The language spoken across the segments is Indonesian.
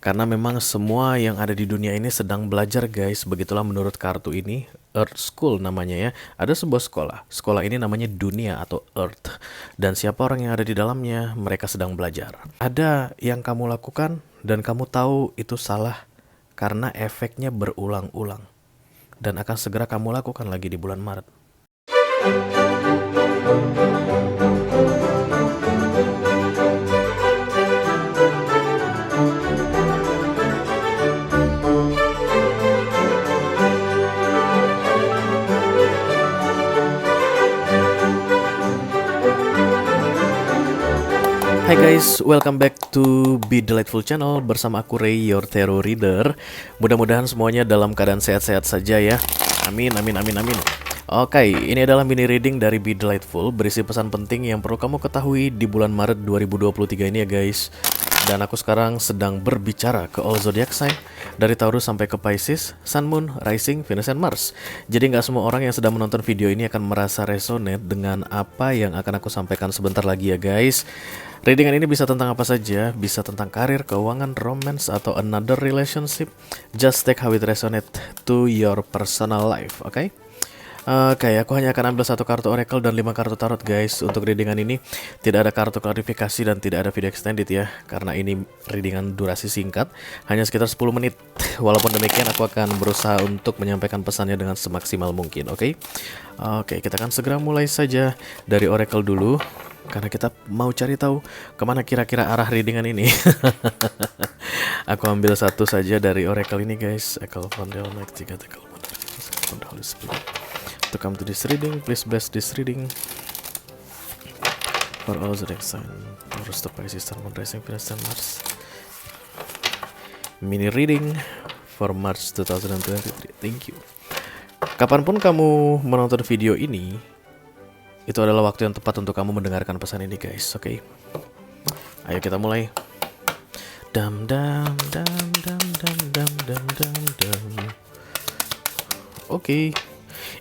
Karena memang semua yang ada di dunia ini sedang belajar guys. Begitulah menurut kartu ini. Earth School namanya ya. Ada sebuah sekolah. Sekolah ini namanya dunia atau Earth. Dan siapa orang yang ada di dalamnya, mereka sedang belajar. Ada yang kamu lakukan dan kamu tahu itu salah karena efeknya berulang-ulang. Dan akan segera kamu lakukan lagi di bulan Maret. Hai guys, welcome back to Be Delightful Channel bersama aku Ray, your tarot reader. Mudah-mudahan semuanya dalam keadaan sehat-sehat saja ya. Amin, amin, amin, amin. Oke, ini adalah mini reading dari Be Delightful berisi pesan penting yang perlu kamu ketahui di bulan Maret 2023 ini ya guys. Dan aku sekarang sedang berbicara ke all zodiac sign dari Taurus sampai ke Pisces, Sun, Moon, Rising, Venus, and Mars. Jadi nggak semua orang yang sedang menonton video ini akan merasa resonate dengan apa yang akan aku sampaikan sebentar lagi ya guys. Readingan ini bisa tentang apa saja, bisa tentang karir, keuangan, romance, atau another relationship. Just take how it resonate to your personal life, oke? Oke, aku hanya akan ambil satu kartu oracle dan 5 kartu tarot guys. Untuk readingan ini tidak ada kartu klarifikasi dan tidak ada video extended ya, karena ini readingan durasi singkat, hanya sekitar 10 menit. Walaupun demikian aku akan berusaha untuk menyampaikan pesannya dengan semaksimal mungkin, oke? Oke, kita akan segera mulai saja dari oracle dulu, karena kita mau cari tahu kemana kira-kira arah readingan ini. Aku ambil satu saja dari oracle ini guys. Oracle from the Almighty God, Oracle from the Holy Spirit. To come to this reading, please bless this reading for all zodiac sign, Taurus, Pisces, Sun, Moon, Rising, Venus, and Mars. Mini reading for March 2023. Thank you. Kapanpun kamu menonton video ini, itu adalah waktu yang tepat untuk kamu mendengarkan pesan ini guys, oke? Ayo kita mulai. Dam dam dam dam dam dam dam dam dam. Oke.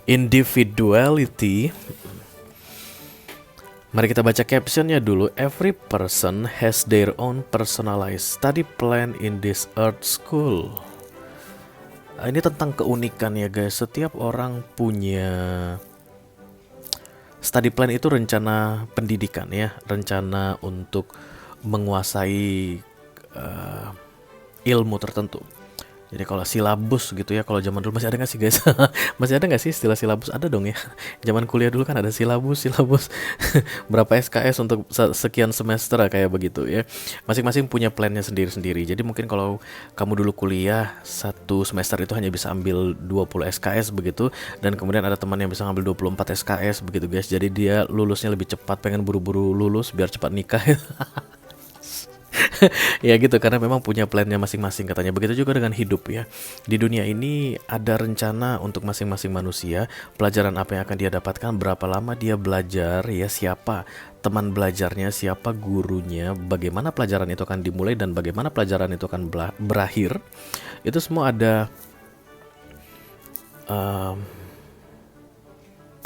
Individuality. Mari kita baca captionnya dulu. Every person has their own personalized study plan in this Earth School. Ini tentang keunikan ya guys. Setiap orang punya study plan, itu rencana pendidikan ya, rencana untuk menguasai ilmu tertentu. Jadi kalau silabus gitu ya, kalau zaman dulu masih ada nggak sih guys? Masih ada nggak sih istilah silabus? Ada dong ya. Zaman kuliah dulu kan ada silabus berapa SKS untuk sekian semester kayak begitu ya. Masing-masing punya plannya sendiri-sendiri. Jadi mungkin kalau kamu dulu kuliah satu semester itu hanya bisa ambil 20 SKS begitu, dan kemudian ada teman yang bisa ngambil 24 SKS begitu guys. Jadi dia lulusnya lebih cepat, pengen buru-buru lulus biar cepat nikah. Ya gitu, karena memang punya plannya masing-masing katanya. Begitu juga dengan hidup ya. Di dunia ini ada rencana untuk masing-masing manusia. Pelajaran apa yang akan dia dapatkan, berapa lama dia belajar ya, siapa teman belajarnya, siapa gurunya, bagaimana pelajaran itu akan dimulai dan bagaimana pelajaran itu akan berakhir. Itu semua ada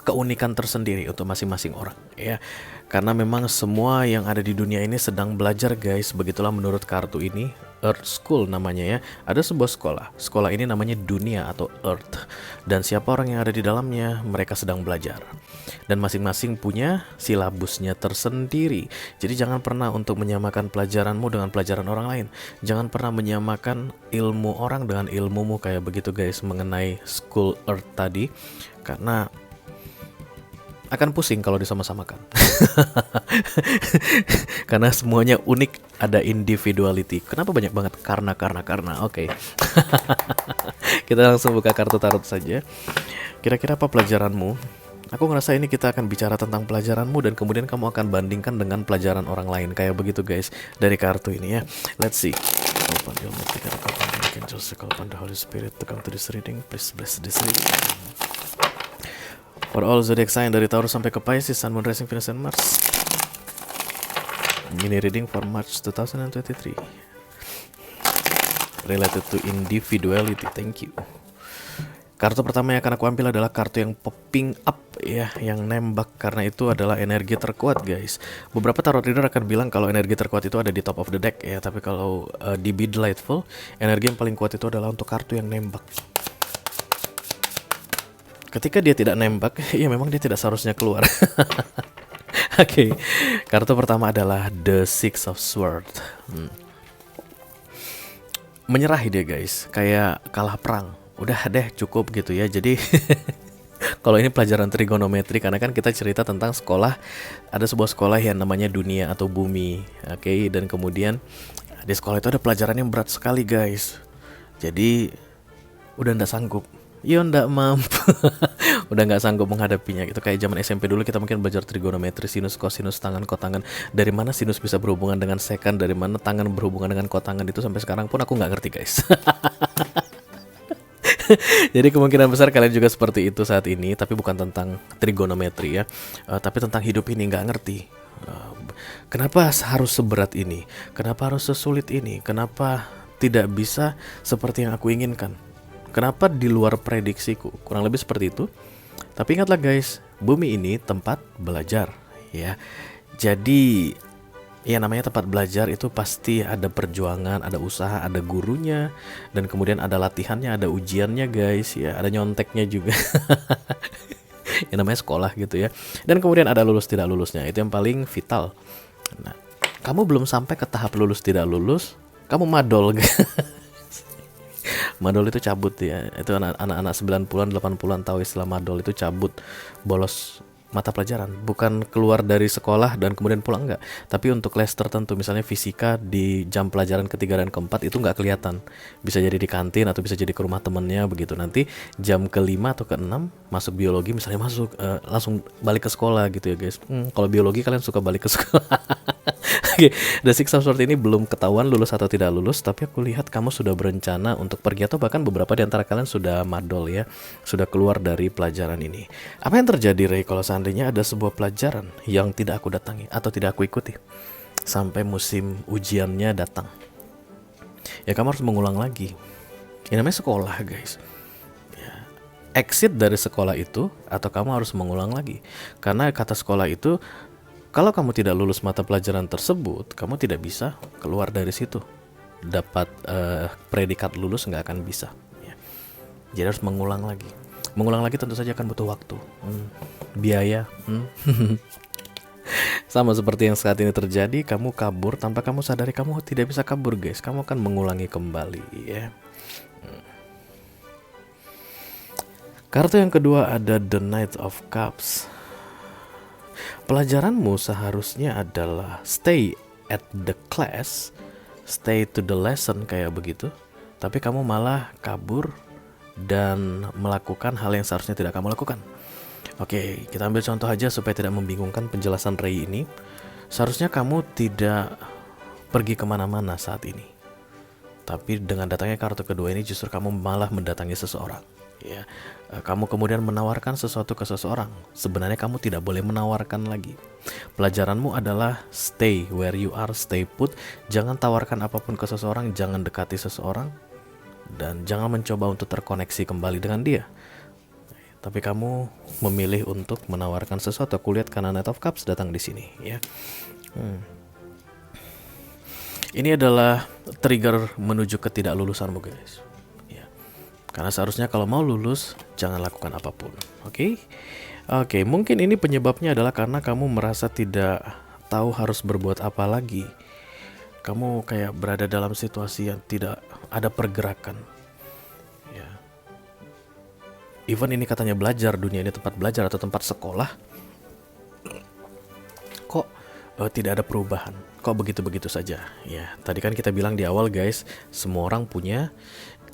keunikan tersendiri untuk masing-masing orang ya. Karena memang semua yang ada di dunia ini sedang belajar guys. Begitulah menurut kartu ini. Earth School namanya ya. Ada sebuah sekolah. Sekolah ini namanya dunia atau Earth. Dan siapa orang yang ada di dalamnya, mereka sedang belajar. Dan masing-masing punya silabusnya tersendiri. Jadi jangan pernah untuk menyamakan pelajaranmu dengan pelajaran orang lain. Jangan pernah menyamakan ilmu orang dengan ilmumu kayak begitu guys, mengenai School Earth tadi. Karena akan pusing kalau disama-samakan. Karena semuanya unik, ada individuality. Kenapa banyak banget? Karena. Oke. Kita langsung buka kartu tarot saja. Kira-kira apa pelajaranmu? Aku ngerasa ini kita akan bicara tentang pelajaranmu dan kemudian kamu akan bandingkan dengan pelajaran orang lain. Kayak begitu guys, dari kartu ini ya. Let's see. Open the Holy Spirit to come to this reading. Please bless this reading for all zodiac sign dari Taurus sampai ke Pisces, Sun, Moon, Rising, Venus, and Mars. Mini reading for March 2023 related to individuality. Thank you. Kartu pertama yang akan aku ambil adalah kartu yang popping up ya, yang nembak, karena itu adalah energi terkuat guys. Beberapa tarot reader akan bilang kalau energi terkuat itu ada di top of the deck ya, tapi kalau di Be Delightful, energi yang paling kuat itu adalah untuk kartu yang nembak. Ketika dia tidak nembak, ya memang dia tidak seharusnya keluar. Oke, kartu pertama adalah The Six of Swords. Menyerah dia guys, kayak kalah perang. Udah deh cukup gitu ya. Jadi kalau ini pelajaran trigonometri, karena kan kita cerita tentang sekolah, ada sebuah sekolah yang namanya dunia atau bumi. Oke, dan kemudian di sekolah itu ada pelajaran yang berat sekali guys. Jadi udah ndak sanggup. Yo ndak mampu. Udah nggak sanggup menghadapinya gitu. Kayak zaman SMP dulu kita mungkin belajar trigonometri, sinus, kosinus, tangan, kotangan. Dari mana sinus bisa berhubungan dengan sekan, dari mana tangan berhubungan dengan kotangan, itu sampai sekarang pun aku nggak ngerti guys. Jadi kemungkinan besar kalian juga seperti itu saat ini, tapi bukan tentang trigonometri ya, tapi tentang hidup ini nggak ngerti. Kenapa harus seberat ini? Kenapa harus sesulit ini? Kenapa tidak bisa seperti yang aku inginkan? Kenapa di luar prediksiku? Kurang lebih seperti itu. Tapi ingatlah guys, bumi ini tempat belajar ya. Jadi ya namanya tempat belajar itu pasti ada perjuangan, ada usaha, ada gurunya, dan kemudian ada latihannya, ada ujiannya guys ya, ada nyonteknya juga. Yang namanya sekolah gitu ya. Dan kemudian ada lulus tidak lulusnya, itu yang paling vital. Nah, kamu belum sampai ke tahap lulus tidak lulus, kamu madol. Madol itu cabut ya. Itu anak-anak 90-an 80-an tahu istilah madol, itu cabut, bolos mata pelajaran, bukan keluar dari sekolah dan kemudian pulang, enggak, tapi untuk les tertentu, misalnya fisika di jam pelajaran ketiga dan keempat itu nggak kelihatan, bisa jadi di kantin atau bisa jadi ke rumah temennya begitu, nanti jam kelima atau keenam masuk biologi misalnya, masuk langsung balik ke sekolah gitu ya guys. Kalau biologi kalian suka balik ke sekolah. Oke, The Six of Swords ini belum ketahuan lulus atau tidak lulus, tapi aku lihat kamu sudah berencana untuk pergi, atau bahkan beberapa di antara kalian sudah madol ya, sudah keluar dari pelajaran ini. Apa yang terjadi Ray kalau seandainya ada sebuah pelajaran yang tidak aku datangi atau tidak aku ikuti sampai musim ujiannya datang? Ya kamu harus mengulang lagi. Ini namanya sekolah guys. Exit dari sekolah itu, atau kamu harus mengulang lagi. Karena kata sekolah itu, kalau kamu tidak lulus mata pelajaran tersebut, kamu tidak bisa keluar dari situ. Dapat predikat lulus nggak akan bisa ya. Jadi harus mengulang lagi. Mengulang lagi tentu saja akan butuh waktu, biaya. Sama seperti yang saat ini terjadi, kamu kabur tanpa kamu sadari kamu tidak bisa kabur guys. Kamu akan mengulangi kembali ya. Kartu yang kedua ada The Knight of Cups. Pelajaranmu seharusnya adalah stay at the class, stay to the lesson kayak begitu, tapi kamu malah kabur dan melakukan hal yang seharusnya tidak kamu lakukan. Oke, kita ambil contoh aja supaya tidak membingungkan penjelasan Ray ini. Seharusnya kamu tidak pergi kemana-mana saat ini, tapi dengan datangnya kartu kedua ini justru kamu malah mendatangi seseorang ya. Kamu kemudian menawarkan sesuatu ke seseorang. Sebenarnya kamu tidak boleh menawarkan lagi. Pelajaranmu adalah stay where you are, stay put. Jangan tawarkan apapun ke seseorang, jangan dekati seseorang, dan jangan mencoba untuk terkoneksi kembali dengan dia. Tapi kamu memilih untuk menawarkan sesuatu. Aku lihat karena Knight of Cups datang di sini ya. Ini adalah trigger menuju ketidaklulusanmu guys. Karena seharusnya kalau mau lulus, jangan lakukan apapun. Oke, mungkin ini penyebabnya adalah karena kamu merasa tidak tahu harus berbuat apa lagi. Kamu kayak berada dalam situasi yang tidak ada pergerakan. Ya. Even ini katanya belajar, dunia ini tempat belajar atau tempat sekolah. Kok tidak ada perubahan? Kok begitu-begitu saja? Ya, tadi kan kita bilang di awal guys, semua orang punya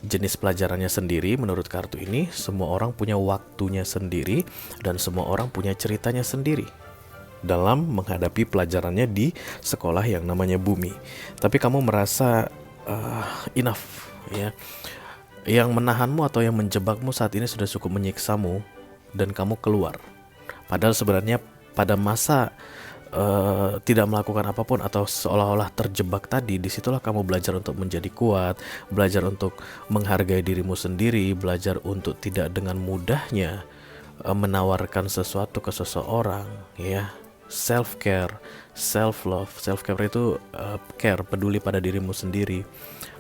jenis pelajarannya sendiri menurut kartu ini, semua orang punya waktunya sendiri, dan semua orang punya ceritanya sendiri dalam menghadapi pelajarannya di sekolah yang namanya bumi. Tapi kamu merasa enough ya. Yang menahanmu atau yang menjebakmu saat ini sudah cukup menyiksamu dan kamu keluar. Padahal sebenarnya pada masa tidak melakukan apapun atau seolah-olah terjebak tadi, disitulah kamu belajar untuk menjadi kuat, belajar untuk menghargai dirimu sendiri, belajar untuk tidak dengan mudahnya menawarkan sesuatu ke seseorang, ya. Self care, self love. Self care itu care, peduli pada dirimu sendiri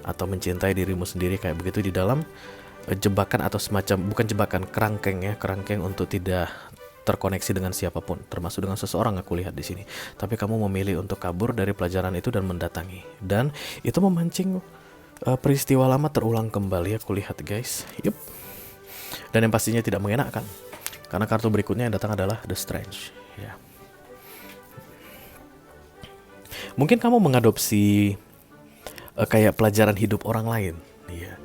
atau mencintai dirimu sendiri, kayak begitu di dalam jebakan atau semacam, bukan jebakan, kerangkeng ya, kerangkeng untuk tidak terkoneksi dengan siapapun, termasuk dengan seseorang aku lihat di sini. Tapi kamu memilih untuk kabur dari pelajaran itu dan mendatangi, dan itu memancing peristiwa lama terulang kembali aku lihat guys. Yup. Dan yang pastinya tidak mengenakan, karena kartu berikutnya yang datang adalah The Strange. Ya. Mungkin kamu mengadopsi kayak pelajaran hidup orang lain, ya.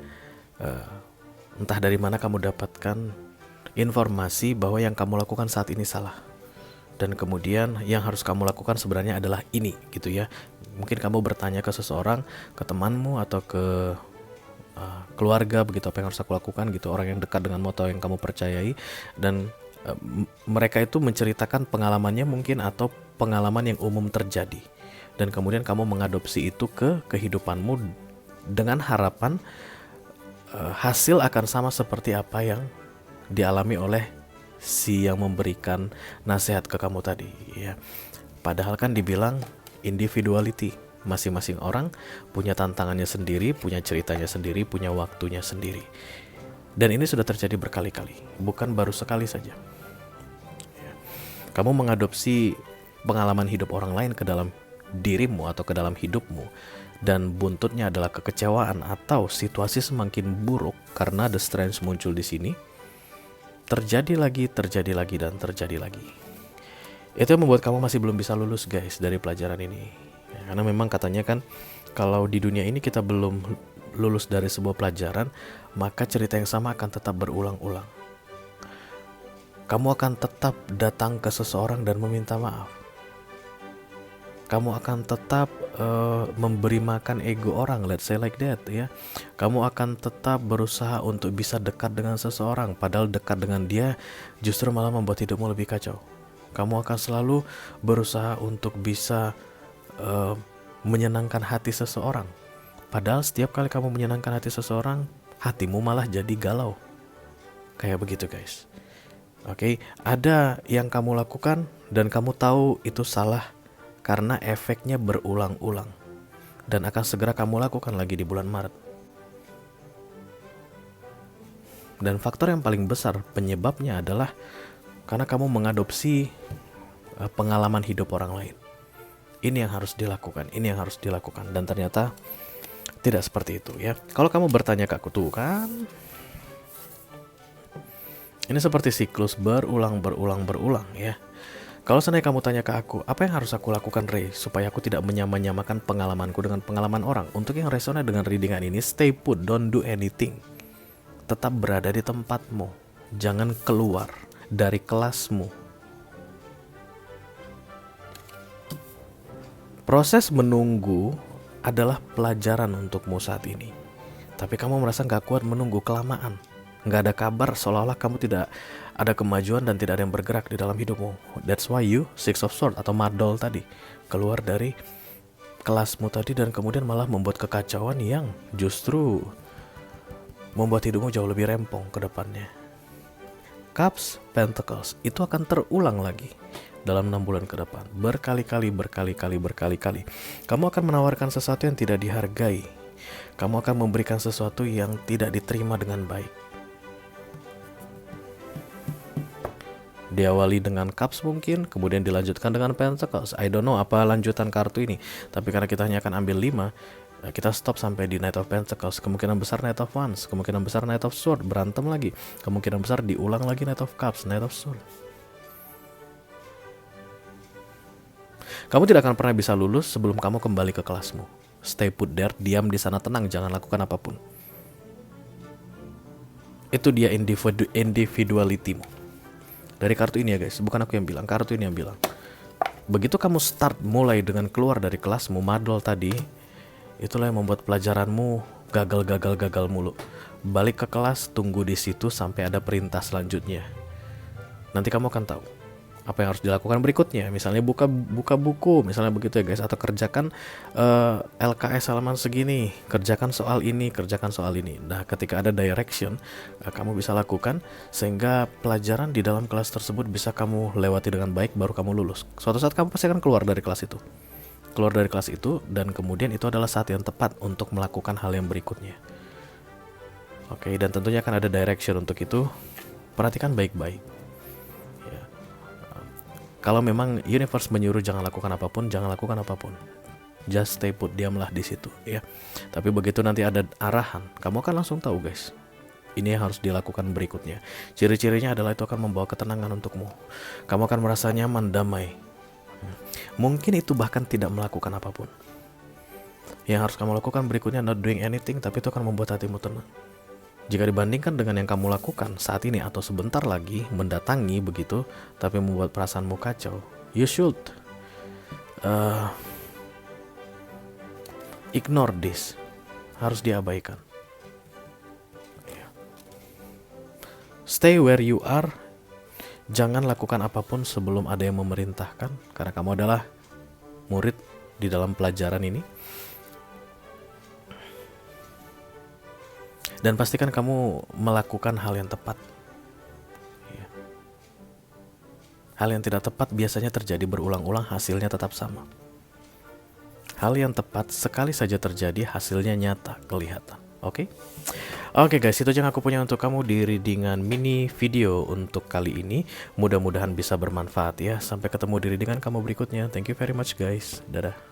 Entah dari mana kamu dapatkan informasi bahwa yang kamu lakukan saat ini salah, dan kemudian yang harus kamu lakukan sebenarnya adalah ini, gitu ya. Mungkin kamu bertanya ke seseorang, ke temanmu atau ke keluarga, begitu, apa yang harus aku lakukan, gitu, orang yang dekat denganmu atau yang kamu percayai, dan mereka itu menceritakan pengalamannya mungkin atau pengalaman yang umum terjadi, dan kemudian kamu mengadopsi itu ke kehidupanmu dengan harapan hasil akan sama seperti apa yang dialami oleh si yang memberikan nasihat ke kamu tadi, ya. Padahal kan dibilang individuality, masing-masing orang punya tantangannya sendiri, punya ceritanya sendiri, punya waktunya sendiri. Dan ini sudah terjadi berkali-kali, bukan baru sekali saja. Kamu mengadopsi pengalaman hidup orang lain ke dalam dirimu atau ke dalam hidupmu, dan buntutnya adalah kekecewaan atau situasi semakin buruk karena The Strange muncul di sini. Terjadi lagi, dan terjadi lagi. Itu yang membuat kamu masih belum bisa lulus guys dari pelajaran ini, ya, karena memang katanya kan, kalau di dunia ini kita belum lulus dari sebuah pelajaran, maka cerita yang sama akan tetap berulang-ulang. Kamu akan tetap datang ke seseorang dan meminta maaf. Kamu akan tetap memberi makan ego orang, let's say like that, ya. Kamu akan tetap berusaha untuk bisa dekat dengan seseorang, padahal dekat dengan dia justru malah membuat hidupmu lebih kacau. Kamu akan selalu berusaha untuk bisa menyenangkan hati seseorang, padahal setiap kali kamu menyenangkan hati seseorang, hatimu malah jadi galau. Kayak begitu guys. Oke, ada yang kamu lakukan dan kamu tahu itu salah karena efeknya berulang-ulang, dan akan segera kamu lakukan lagi di bulan Maret. Dan faktor yang paling besar penyebabnya adalah karena kamu mengadopsi pengalaman hidup orang lain. Ini yang harus dilakukan, ini yang harus dilakukan, dan ternyata tidak seperti itu, ya. Kalau kamu bertanya ke aku tuh kan, ini seperti siklus berulang, ya. Kalau seandainya kamu tanya ke aku, apa yang harus aku lakukan Ray, supaya aku tidak menyamakan pengalamanku dengan pengalaman orang? Untuk yang resonate dengan readingan ini, stay put, don't do anything. Tetap berada di tempatmu, jangan keluar dari kelasmu. Proses menunggu adalah pelajaran untukmu saat ini. Tapi kamu merasa gak kuat menunggu kelamaan, gak ada kabar, seolah-olah kamu tidak ada kemajuan dan tidak ada yang bergerak di dalam hidupmu. That's why you Six of Swords atau madol tadi keluar dari kelasmu tadi, dan kemudian malah membuat kekacauan yang justru membuat hidupmu jauh lebih rempong ke depannya. Cups, Pentacles itu akan terulang lagi dalam 6 bulan ke depan, berkali-kali. Kamu akan menawarkan sesuatu yang tidak dihargai. Kamu akan memberikan sesuatu yang tidak diterima dengan baik. Diawali dengan Cups mungkin, kemudian dilanjutkan dengan Pentacles. I don't know apa lanjutan kartu ini, tapi karena kita hanya akan ambil 5, kita stop sampai di Knight of Pentacles. Kemungkinan besar Knight of Wands, kemungkinan besar Knight of Swords, berantem lagi. Kemungkinan besar diulang lagi Knight of Cups, Knight of Swords. Kamu tidak akan pernah bisa lulus sebelum kamu kembali ke kelasmu. Stay put there, diam di sana, tenang, jangan lakukan apapun. Itu dia individuality-mu. Dari kartu ini ya guys, bukan aku yang bilang, kartu ini yang bilang. Begitu kamu start mulai dengan keluar dari kelasmu, madol tadi, itulah yang membuat pelajaranmu gagal mulu. Balik ke kelas, tunggu di situ sampai ada perintah selanjutnya. Nanti kamu akan tahu apa yang harus dilakukan berikutnya. Misalnya buka buku, misalnya begitu ya guys, atau kerjakan LKS halaman segini, kerjakan soal ini, kerjakan soal ini. Nah, ketika ada direction, kamu bisa lakukan sehingga pelajaran di dalam kelas tersebut bisa kamu lewati dengan baik, baru kamu lulus. Suatu saat kamu pasti akan keluar dari kelas itu. Keluar dari kelas itu, dan kemudian itu adalah saat yang tepat untuk melakukan hal yang berikutnya. Oke, dan tentunya akan ada direction untuk itu. Perhatikan baik-baik. Ya. Kalau memang universe menyuruh jangan lakukan apapun, jangan lakukan apapun. Just stay put, diamlah di situ, ya. Tapi begitu nanti ada arahan, kamu akan langsung tahu, guys. Ini yang harus dilakukan berikutnya. Ciri-cirinya adalah itu akan membawa ketenangan untukmu. Kamu akan merasa nyaman, damai. Mungkin itu bahkan tidak melakukan apapun. Yang harus kamu lakukan berikutnya not doing anything, tapi itu akan membuat hatimu tenang. Jika dibandingkan dengan yang kamu lakukan saat ini atau sebentar lagi mendatangi begitu, tapi membuat perasaanmu kacau, you should ignore this. Harus diabaikan. Stay where you are. Jangan lakukan apapun sebelum ada yang memerintahkan, karena kamu adalah murid di dalam pelajaran ini. Dan pastikan kamu melakukan hal yang tepat. Hal yang tidak tepat biasanya terjadi berulang-ulang, hasilnya tetap sama. Hal yang tepat sekali saja terjadi, hasilnya nyata, kelihatan. Oke? Oke guys, itu aja yang aku punya untuk kamu di readingan mini video untuk kali ini. Mudah-mudahan bisa bermanfaat ya. Sampai ketemu di readingan kamu berikutnya. Thank you very much guys. Dadah.